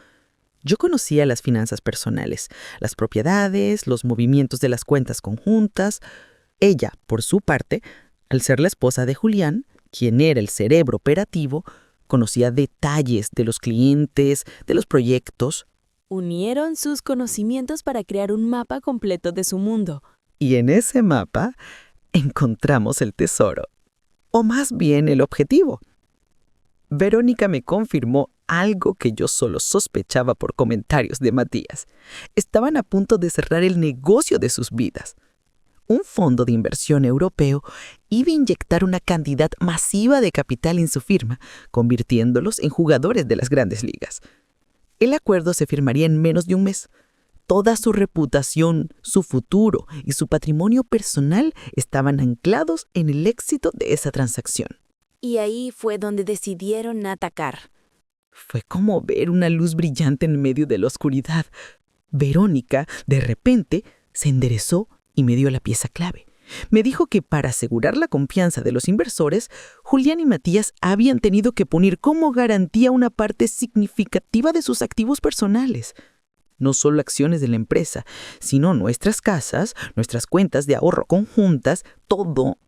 Yo conocía las finanzas personales, las propiedades, los movimientos de las cuentas conjuntas. Ella, por su parte, al ser la esposa de Julián, quien era el cerebro operativo, conocía detalles de los clientes, de los proyectos. Unieron sus conocimientos para crear un mapa completo de su mundo. Y en ese mapa encontramos el tesoro, o más bien el objetivo. Verónica me confirmó algo que yo solo sospechaba por comentarios de Matías. Estaban a punto de cerrar el negocio de sus vidas. Un fondo de inversión europeo iba a inyectar una cantidad masiva de capital en su firma, convirtiéndolos en jugadores de las grandes ligas. El acuerdo se firmaría en menos de un mes. Toda su reputación, su futuro y su patrimonio personal estaban anclados en el éxito de esa transacción. Y ahí fue donde decidieron atacar. Fue como ver una luz brillante en medio de la oscuridad. Verónica, de repente, se enderezó y me dio la pieza clave. Me dijo que para asegurar la confianza de los inversores, Julián y Matías habían tenido que poner como garantía una parte significativa de sus activos personales. No solo acciones de la empresa, sino nuestras casas, nuestras cuentas de ahorro conjuntas, todo.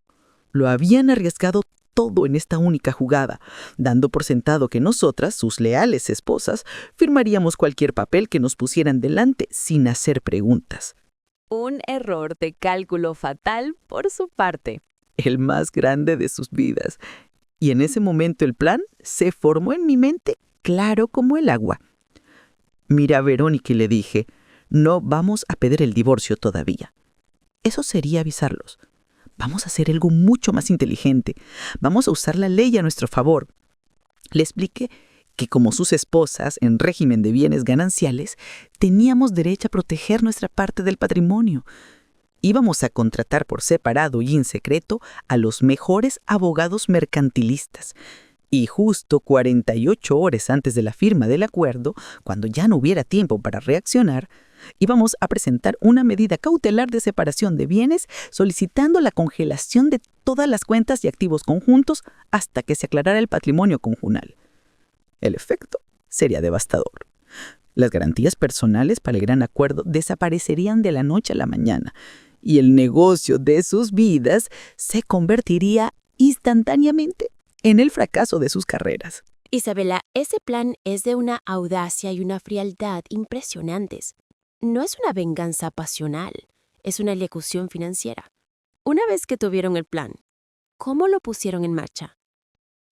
Lo habían arriesgado todo en esta única jugada, dando por sentado que nosotras, sus leales esposas, firmaríamos cualquier papel que nos pusieran delante sin hacer preguntas. Un error de cálculo fatal por su parte. El más grande de sus vidas. Y en ese momento el plan se formó en mi mente claro como el agua. Miré a Verónica y le dije, no vamos a pedir el divorcio todavía. Eso sería avisarlos. Vamos a hacer algo mucho más inteligente. Vamos a usar la ley a nuestro favor. Le expliqué que como sus esposas en régimen de bienes gananciales, teníamos derecho a proteger nuestra parte del patrimonio. Íbamos a contratar por separado y en secreto a los mejores abogados mercantilistas. Y justo 48 horas antes de la firma del acuerdo, cuando ya no hubiera tiempo para reaccionar, íbamos a presentar una medida cautelar de separación de bienes solicitando la congelación de todas las cuentas y activos conjuntos hasta que se aclarara el patrimonio conjunal. El efecto sería devastador. Las garantías personales para el gran acuerdo desaparecerían de la noche a la mañana y el negocio de sus vidas se convertiría instantáneamente en el fracaso de sus carreras. Isabela, ese plan es de una audacia y una frialdad impresionantes. No es una venganza pasional, es una ejecución financiera. Una vez que tuvieron el plan, ¿cómo lo pusieron en marcha?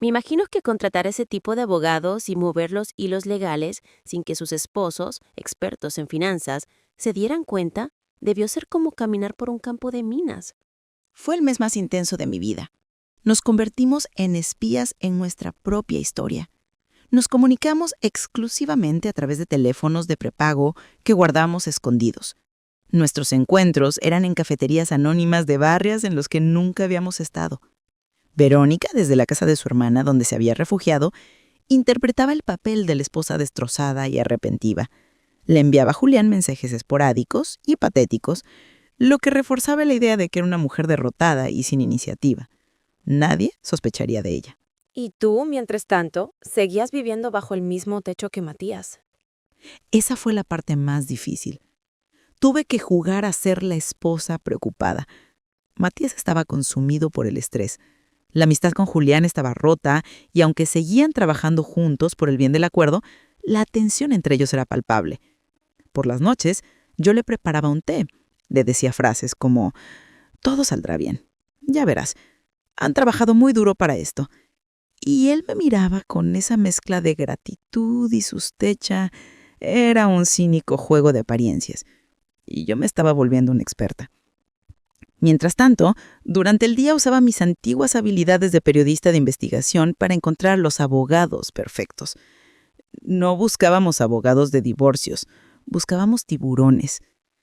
Me imagino que contratar ese tipo de abogados y mover los hilos legales sin que sus esposos, expertos en finanzas, se dieran cuenta, debió ser como caminar por un campo de minas. Fue el mes más intenso de mi vida. Nos convertimos en espías en nuestra propia historia. Nos comunicamos exclusivamente a través de teléfonos de prepago que guardamos escondidos. Nuestros encuentros eran en cafeterías anónimas de barrios en los que nunca habíamos estado. Verónica, desde la casa de su hermana donde se había refugiado, interpretaba el papel de la esposa destrozada y arrepentiva. Le enviaba a Julián mensajes esporádicos y patéticos, lo que reforzaba la idea de que era una mujer derrotada y sin iniciativa. Nadie sospecharía de ella. Y tú, mientras tanto, seguías viviendo bajo el mismo techo que Matías. Esa fue la parte más difícil. Tuve que jugar a ser la esposa preocupada. Matías estaba consumido por el estrés. La amistad con Julián estaba rota y aunque seguían trabajando juntos por el bien del acuerdo, la tensión entre ellos era palpable. Por las noches, yo le preparaba un té. Le decía frases como, todo saldrá bien. Ya verás, han trabajado muy duro para esto. Y él me miraba con esa mezcla de gratitud y sospecha. Era un cínico juego de apariencias. Y yo me estaba volviendo una experta. Mientras tanto, durante el día usaba mis antiguas habilidades de periodista de investigación para encontrar los abogados perfectos. No buscábamos abogados de divorcios, buscábamos tiburones,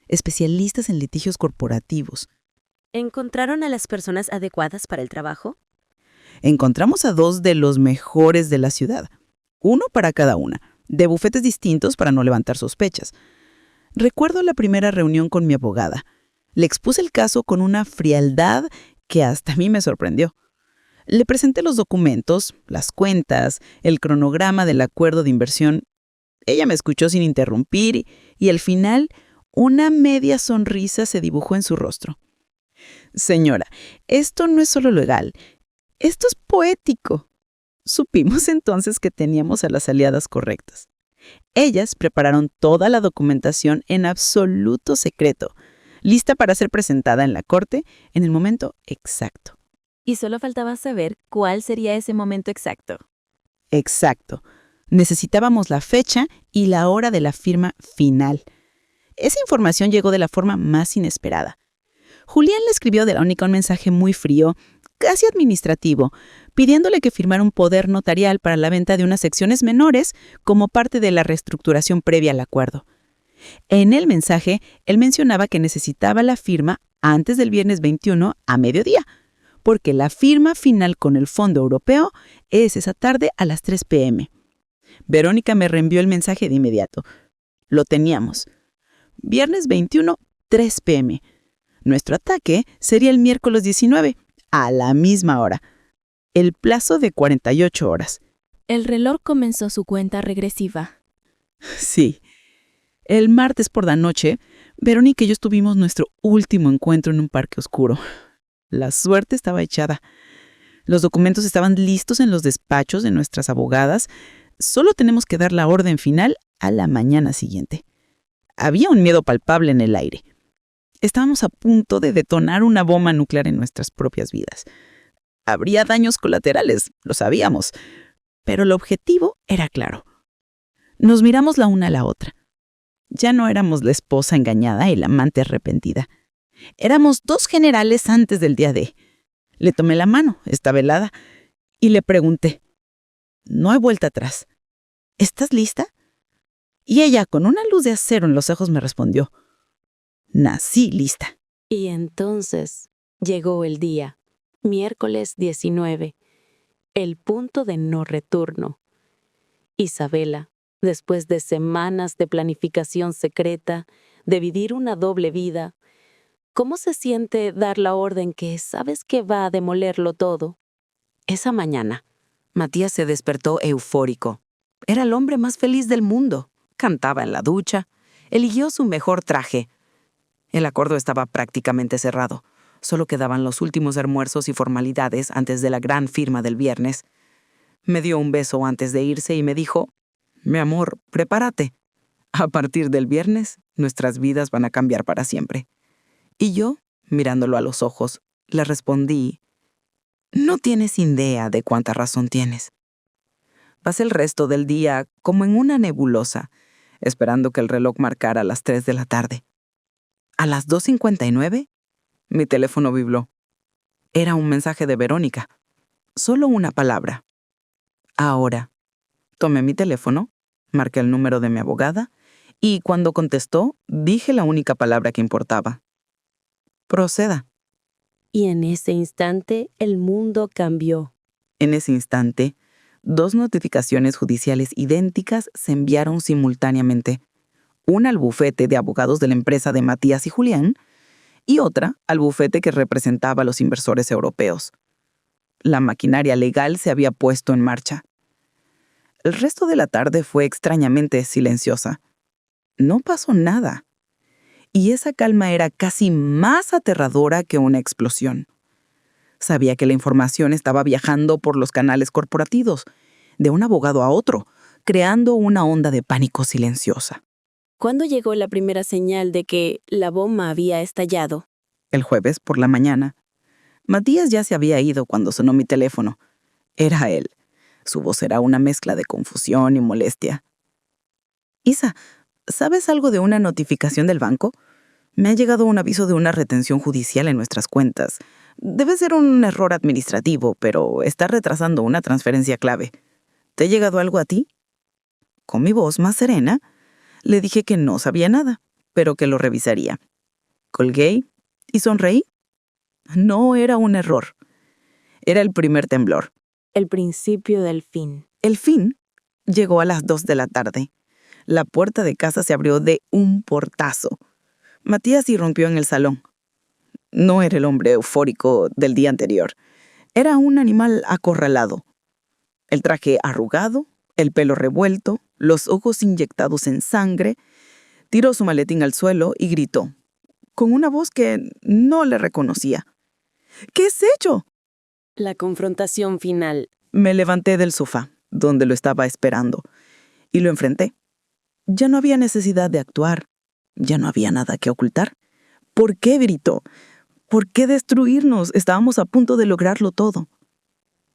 especialistas en litigios corporativos. ¿Encontraron a las personas adecuadas para el trabajo? Encontramos a 2 de los mejores de la ciudad, uno para cada una, de bufetes distintos para no levantar sospechas. Recuerdo la primera reunión con mi abogada. Le expuse el caso con una frialdad que hasta a mí me sorprendió. Le presenté los documentos, las cuentas, el cronograma del acuerdo de inversión. Ella me escuchó sin interrumpir y al final una media sonrisa se dibujó en su rostro. Señora, esto no es solo legal, esto es poético. Supimos entonces que teníamos a las aliadas correctas. Ellas prepararon toda la documentación en absoluto secreto, lista para ser presentada en la corte en el momento exacto. Y solo faltaba saber cuál sería ese momento exacto. Exacto. Necesitábamos la fecha y la hora de la firma final. Esa información llegó de la forma más inesperada. Julián le escribió de Verónica un mensaje muy frío, casi administrativo, pidiéndole que firmara un poder notarial para la venta de unas secciones menores como parte de la reestructuración previa al acuerdo. En el mensaje, él mencionaba que necesitaba la firma antes del viernes 21 a mediodía, porque la firma final con el Fondo Europeo es esa tarde a las 3 p.m. Verónica me reenvió el mensaje de inmediato. Lo teníamos. Viernes 21, 3 p.m. Nuestro ataque sería el miércoles 19, a la misma hora. El plazo de 48 horas. El reloj comenzó su cuenta regresiva. Sí. El martes por la noche, Verónica y yo tuvimos nuestro último encuentro en un parque oscuro. La suerte estaba echada. Los documentos estaban listos en los despachos de nuestras abogadas. Solo tenemos que dar la orden final a la mañana siguiente. Había un miedo palpable en el aire. Estábamos a punto de detonar una bomba nuclear en nuestras propias vidas. Habría daños colaterales, lo sabíamos, pero el objetivo era claro. Nos miramos la una a la otra. Ya no éramos la esposa engañada y la amante arrepentida. Éramos 2 generales antes del día D. Le tomé la mano, estaba helada, y le pregunté, no hay vuelta atrás. ¿Estás lista? Y ella, con una luz de acero en los ojos, me respondió, nací lista. Y entonces llegó el día, miércoles 19, el punto de no retorno. Isabela, después de semanas de planificación secreta, de vivir una doble vida, ¿cómo se siente dar la orden que sabes que va a demolerlo todo? Esa mañana, Matías se despertó eufórico. Era el hombre más feliz del mundo. Cantaba en la ducha. Eligió su mejor traje. El acuerdo estaba prácticamente cerrado. Solo quedaban los últimos almuerzos y formalidades antes de la gran firma del viernes. Me dio un beso antes de irse y me dijo, mi amor, prepárate. A partir del viernes, nuestras vidas van a cambiar para siempre. Y yo, mirándolo a los ojos, le respondí, no tienes idea de cuánta razón tienes. Pasé el resto del día como en una nebulosa, esperando que el reloj marcara las 3 de la tarde. A las 2:59, mi teléfono vibró. Era un mensaje de Verónica. Solo una palabra. Ahora. Tomé mi teléfono, marqué el número de mi abogada y cuando contestó, dije la única palabra que importaba. Proceda. Y en ese instante el mundo cambió. En ese instante, 2 notificaciones judiciales idénticas se enviaron simultáneamente. Una al bufete de abogados de la empresa de Matías y Julián y otra al bufete que representaba a los inversores europeos. La maquinaria legal se había puesto en marcha. El resto de la tarde fue extrañamente silenciosa. No pasó nada. Y esa calma era casi más aterradora que una explosión. Sabía que la información estaba viajando por los canales corporativos, de un abogado a otro, creando una onda de pánico silenciosa. ¿Cuándo llegó la primera señal de que la bomba había estallado? El jueves por la mañana. Matías ya se había ido cuando sonó mi teléfono. Era él. Su voz era una mezcla de confusión y molestia. Isa, ¿sabes algo de una notificación del banco? Me ha llegado un aviso de una retención judicial en nuestras cuentas. Debe ser un error administrativo, pero está retrasando una transferencia clave. ¿Te ha llegado algo a ti? Con mi voz más serena, le dije que no sabía nada, pero que lo revisaría. Colgué y sonreí. No era un error. Era el primer temblor. El principio del fin. El fin llegó a las 2 de la tarde. La puerta de casa se abrió de un portazo. Matías irrumpió en el salón. No era el hombre eufórico del día anterior. Era un animal acorralado. El traje arrugado, el pelo revuelto, los ojos inyectados en sangre. Tiró su maletín al suelo y gritó, con una voz que no le reconocía. ¿Qué has hecho? La confrontación final. Me levanté del sofá, donde lo estaba esperando, y lo enfrenté. Ya no había necesidad de actuar. Ya no había nada que ocultar. ¿Por qué gritó? ¿Por qué destruirnos? Estábamos a punto de lograrlo todo.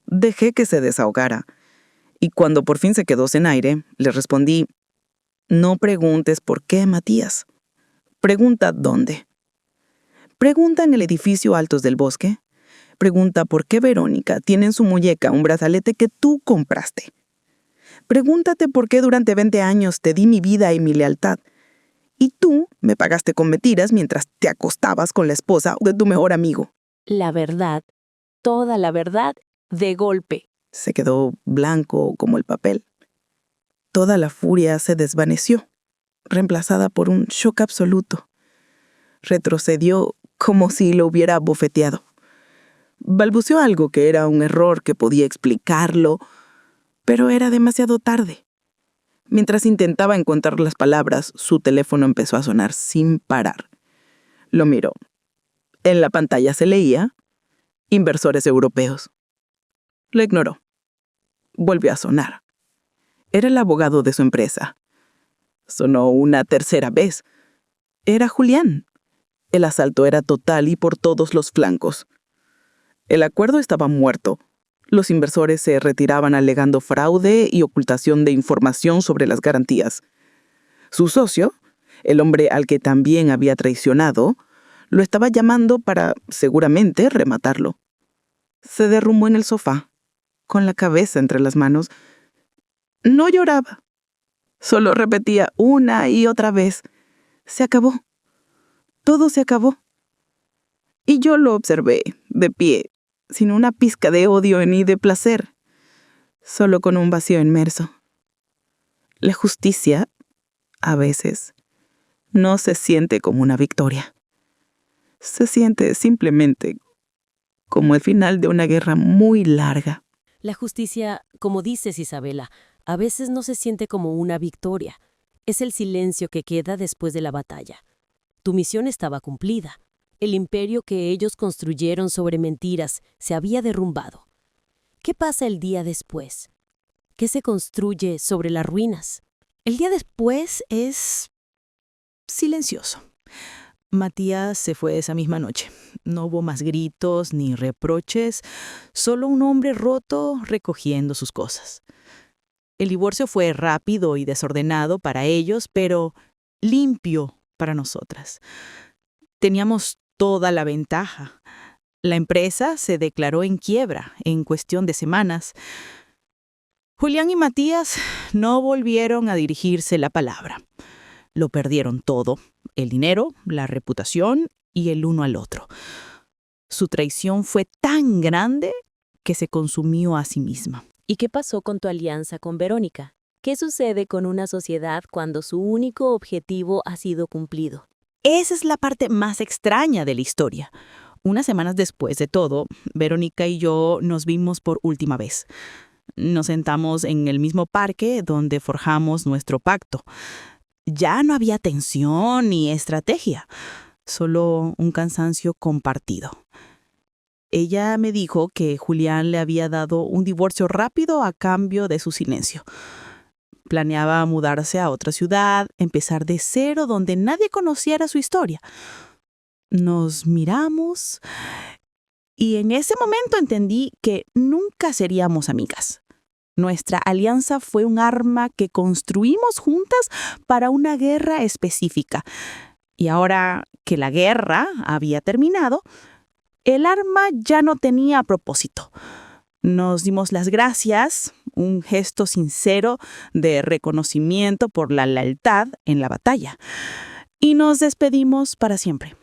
Dejé que se desahogara, y cuando por fin se quedó sin aire, le respondí, no preguntes por qué, Matías. Pregunta dónde. Pregunta en el edificio Altos del Bosque. Pregunta por qué Verónica tiene en su muñeca un brazalete que tú compraste. Pregúntate por qué durante 20 años te di mi vida y mi lealtad. Y tú me pagaste con mentiras mientras te acostabas con la esposa de tu mejor amigo. La verdad, toda la verdad, de golpe. Se quedó blanco como el papel. Toda la furia se desvaneció, reemplazada por un shock absoluto. Retrocedió como si lo hubiera abofeteado. Balbuceó algo que era un error que podía explicarlo, pero era demasiado tarde. Mientras intentaba encontrar las palabras, su teléfono empezó a sonar sin parar. Lo miró. En la pantalla se leía Inversores europeos. Lo ignoró. Volvió a sonar. Era el abogado de su empresa. Sonó una tercera vez. Era Julián. El asalto era total y por todos los flancos. El acuerdo estaba muerto. Los inversores se retiraban alegando fraude y ocultación de información sobre las garantías. Su socio, el hombre al que también había traicionado, lo estaba llamando para, seguramente, rematarlo. Se derrumbó en el sofá, con la cabeza entre las manos. No lloraba. Solo repetía una y otra vez. Se acabó. Todo se acabó. Y yo lo observé, de pie, sin una pizca de odio ni de placer, solo con un vacío inmerso. La justicia, a veces, no se siente como una victoria. Se siente simplemente como el final de una guerra muy larga. La justicia, como dices, Isabela, a veces no se siente como una victoria. Es el silencio que queda después de la batalla. Tu misión estaba cumplida. El imperio que ellos construyeron sobre mentiras se había derrumbado. ¿Qué pasa el día después? ¿Qué se construye sobre las ruinas? El día después es silencioso. Matías se fue esa misma noche. No hubo más gritos ni reproches, solo un hombre roto recogiendo sus cosas. El divorcio fue rápido y desordenado para ellos, pero limpio para nosotras. Teníamos toda la ventaja. La empresa se declaró en quiebra en cuestión de semanas. Julián y Matías no volvieron a dirigirse la palabra. Lo perdieron todo, el dinero, la reputación y el uno al otro. Su traición fue tan grande que se consumió a sí misma. ¿Y qué pasó con tu alianza con Verónica? ¿Qué sucede con una sociedad cuando su único objetivo ha sido cumplido? Esa es la parte más extraña de la historia. Unas semanas después de todo, Verónica y yo nos vimos por última vez. Nos sentamos en el mismo parque donde forjamos nuestro pacto. Ya no había tensión ni estrategia, solo un cansancio compartido. Ella me dijo que Julián le había dado un divorcio rápido a cambio de su silencio. Planeaba mudarse a otra ciudad, empezar de cero donde nadie conociera su historia. Nos miramos y en ese momento entendí que nunca seríamos amigas. Nuestra alianza fue un arma que construimos juntas para una guerra específica. Y ahora que la guerra había terminado, el arma ya no tenía propósito. Nos dimos las gracias, un gesto sincero de reconocimiento por la lealtad en la batalla. Y nos despedimos para siempre.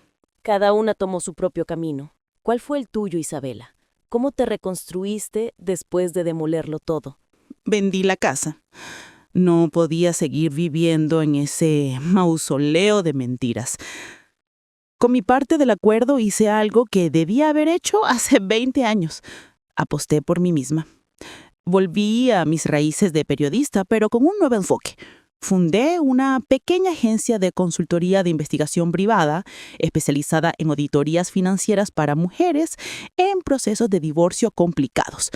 Cada una tomó su propio camino. ¿Cuál fue el tuyo, Isabela? ¿Cómo te reconstruiste después de demolerlo todo? Vendí la casa. No podía seguir viviendo en ese mausoleo de mentiras. Con mi parte del acuerdo hice algo que debía haber hecho hace 20 años. Aposté por mí misma. Volví a mis raíces de periodista, pero con un nuevo enfoque. Fundé una pequeña agencia de consultoría de investigación privada especializada en auditorías financieras para mujeres en procesos de divorcio complicados.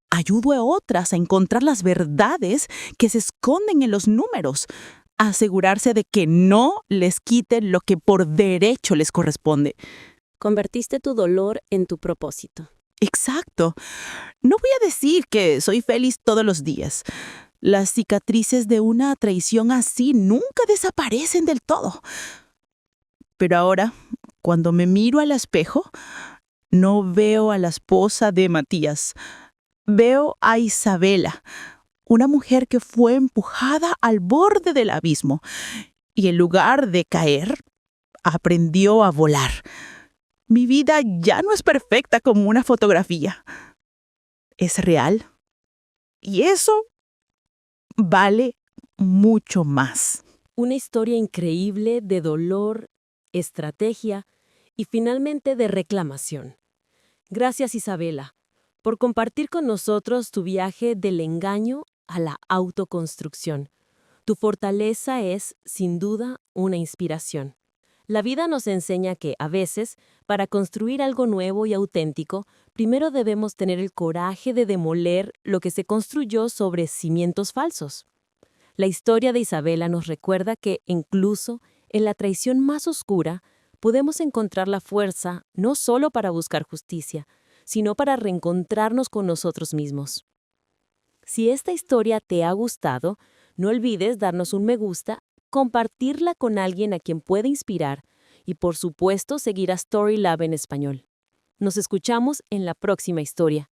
Ayudo a otras a encontrar las verdades que se esconden en los números, a asegurarse de que no les quiten lo que por derecho les corresponde. Convertiste tu dolor en tu propósito. Exacto. No voy a decir que soy feliz todos los días. Las cicatrices de una traición así nunca desaparecen del todo. Pero ahora, cuando me miro al espejo, no veo a la esposa de Matías. Veo a Isabela, una mujer que fue empujada al borde del abismo y en lugar de caer, aprendió a volar. Mi vida ya no es perfecta como una fotografía. Es real. Y eso vale mucho más. Una historia increíble de dolor, estrategia y finalmente de reclamación. Gracias, Isabela, por compartir con nosotros tu viaje del engaño a la autoconstrucción. Tu fortaleza es, sin duda, una inspiración. La vida nos enseña que, a veces, para construir algo nuevo y auténtico, primero debemos tener el coraje de demoler lo que se construyó sobre cimientos falsos. La historia de Isabela nos recuerda que, incluso en la traición más oscura, podemos encontrar la fuerza no solo para buscar justicia, sino para reencontrarnos con nosotros mismos. Si esta historia te ha gustado, no olvides darnos un me gusta, compartirla con alguien a quien puede inspirar y, por supuesto, seguir a Storylab en español. Nos escuchamos en la próxima historia.